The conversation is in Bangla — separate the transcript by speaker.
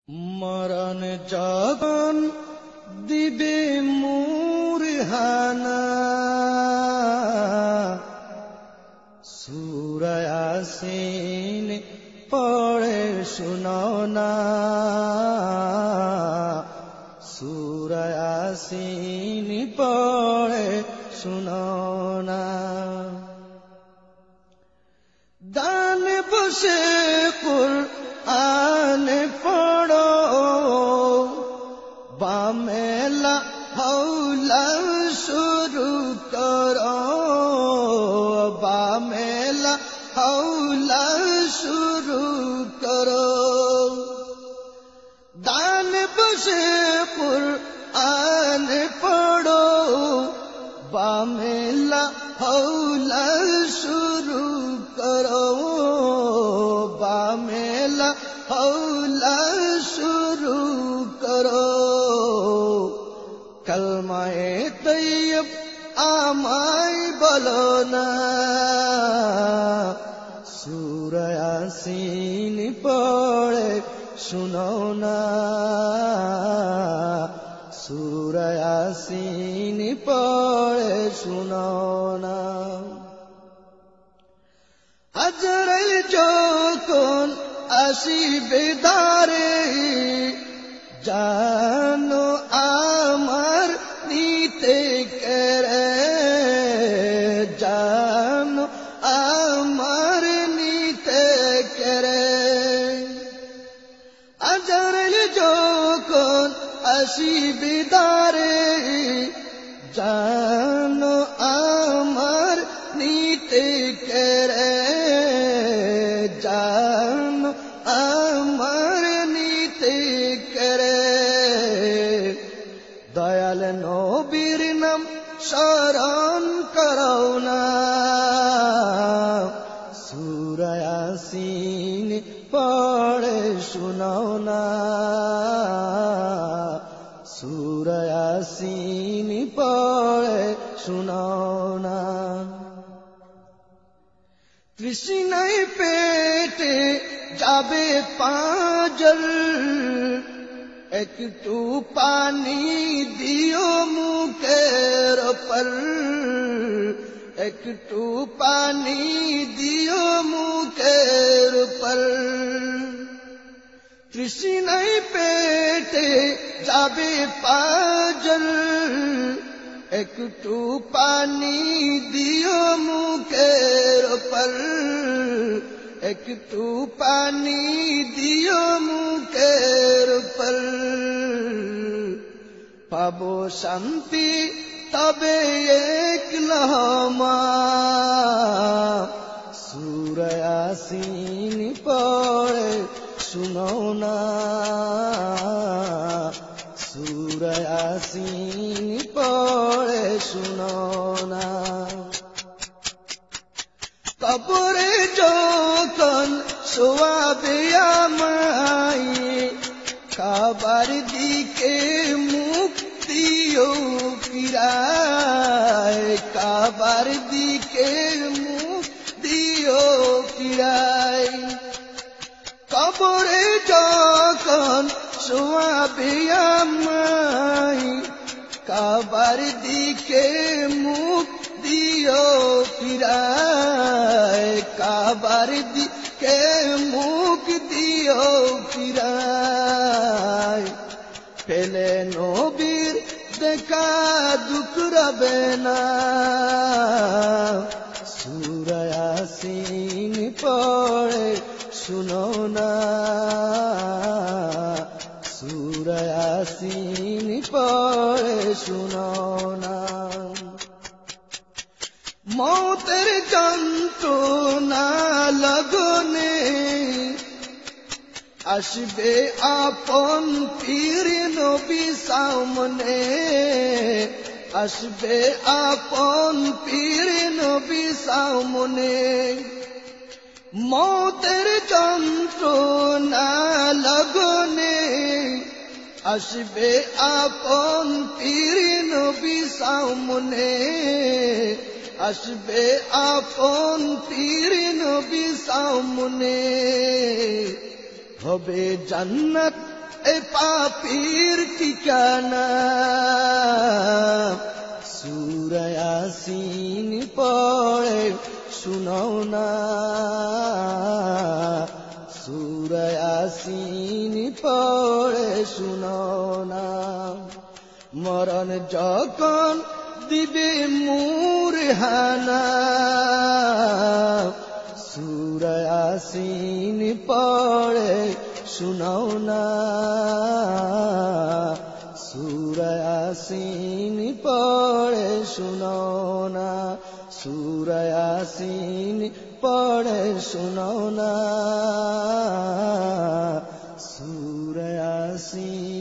Speaker 1: মরণ যখন দিবে মুরহানা সূরা ইয়াসিন পড়ে শোনাও না সূরা ইয়াসিন পড়ে শোনাও না দান বসে কুরআন পড়ো বামেলা হাওলা শুরু করো বামেলা হাওলা শুরু করো দান বসে কুরআন পড়ো বামেলা হাওলা শুরু করো বামেলা হাওলা শুরু করো কলমায়ে তৈয়ব আমায় বলো না সূরা ইয়াসিন পড়ে শোনাও না সূরা ইয়াসিন পড়ে শোনাও না আজরাইল যখন আসিবে দ্বারে জানো আমার নিতে কেড়ে জানো আমার নিতে কেড়ে আজরাইল যখন আসিবে দ্বারে জানো আমার নিতে কেড়ে জানো আমার নিতে কেড়ে দয়াল নবীর নাম স্মরণ করো না সূরা ইয়াসিন পড়ে শোনাও না সূরা ইয়াসিন পড়ে শোনাও না তৃষ্ণায় পেটে যাবে পাঁজল একটু পানি দিও মুখের পর একটু পানি দিও মুখের পর তৃষ্ণায় পেটে যাবে পাঁজল একটু পানি দিও মুখের পর একটু পানি দিও মুখের পর পাবো শান্তি তবে এক লহমা সূরা ইয়াসিন পড়ে শোনাও না সূরা ইয়াসিন পড়ে শোনাও না কবরে যখন শোয়াবে আমায় কাবার দিকে মুখ দিও ফিরায় কাবার দিকে মুখ দিও ফিরায় কবরে যখন শোয়াবে আমায় কাবার দিকে মুখ দিও ফিরায় কাবার দিকে মুখ দিও ফিরায় পেলে নবীর দেখা দুঃখ রবে না সূরা ইয়াসিন পড়ে শোনাও না সূরা ইয়াসিন পড়ে শোনাও না মৌতের যন্ত্রণা লগনে আসবে আপন পীর নবী সামনে আসবে আপন পীর নবী সামনে মৌতের যন্ত্রণা লগনে আসবে আপন পীর নবী সামনে আসবে আপন পীর নবী সামনে হবে জান্নাত এ পাপীর ঠিকানা সূরা ইয়াসিন পড়ে শোনাও না সূরা ইয়াসিন পড়ে শোনাও না মরণ যখন দিবে মুরহানা সূরা ইয়াসিন পড়ে শোনাও না সূরা ইয়াসিন পড়ে শোনাও না সূরা ইয়াসিন পড়ে শোনাও না সূরা ইয়াসিন